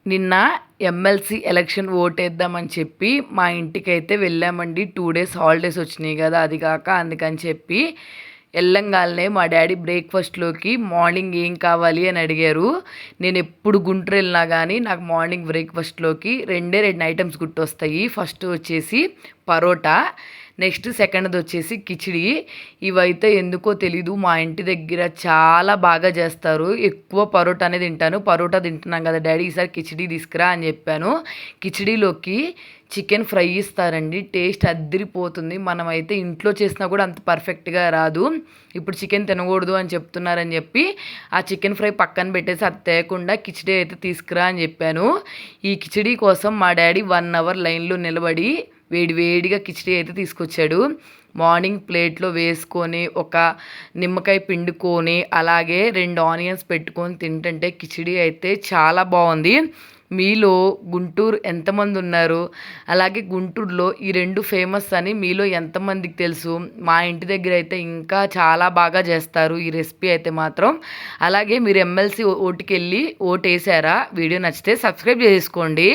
నిన్న MLC election ఓటేద్దామని చెప్పి మా ఇంటికైతే వెళ్ళామండి. 2 డేస్ హాలిడేస్ వచ్చినాయి కదా, అది కాక అందుకని చెప్పి వెళ్ళంగానే మా డాడీ బ్రేక్ఫాస్ట్లోకి మార్నింగ్ ఏం కావాలి అని అడిగారు. నేను ఎప్పుడు గుంటూరు వెళ్ళినా కానీ నాకు మార్నింగ్ బ్రేక్ఫాస్ట్లోకి రెండు ఐటమ్స్ గుర్తొస్తాయి. ఫస్ట్ వచ్చేసి పరోటా, నెక్స్ట్ సెకండ్ది వచ్చేసి కిచిడి. ఇవైతే ఎందుకో తెలీదు, మా ఇంటి దగ్గర చాలా బాగా చేస్తారు. ఎక్కువ పరోటానే తింటాను. పరోటా తింటున్నాం కదా డాడీ, ఈసారి కిచిడి తీసుకురా అని చెప్పాను. కిచిడీలోకి చికెన్ ఫ్రై ఇస్తారండి, టేస్ట్ అద్దిరిపోతుంది. మనమైతే ఇంట్లో చేసినా కూడా అంత పర్ఫెక్ట్గా రాదు. ఇప్పుడు చికెన్ తినకూడదు అని చెప్తున్నారని చెప్పి ఆ చికెన్ ఫ్రై పక్కన పెట్టేసి అది తేకుండా కిచిడి అయితే తీసుకురా అని చెప్పాను. ఈ కిచిడి కోసం మా డాడీ 1 అవర్ లైన్లో నిలబడి వేడివేడిగా కిచిడి అయితే తీసుకొచ్చాడు. మార్నింగ్ ప్లేట్లో వేసుకొని ఒక నిమ్మకాయ పిండుకొని అలాగే 2 ఆనియన్స్ పెట్టుకొని తింటుంటే కిచిడి అయితే చాలా బాగుంది. మీలో గుంటూరు ఎంతమంది ఉన్నారు? అలాగే గుంటూరులో ఈ 2 ఫేమస్ అని మీలో ఎంతమందికి తెలుసు? మా ఇంటి దగ్గర అయితే ఇంకా చాలా బాగా చేస్తారు ఈ రెసిపీ అయితే మాత్రం. అలాగే మీరు ఎమ్మెల్సీ ఓటుకెళ్ళి ఓటేసారా? వీడియో నచ్చితే సబ్స్క్రైబ్ చేసుకోండి.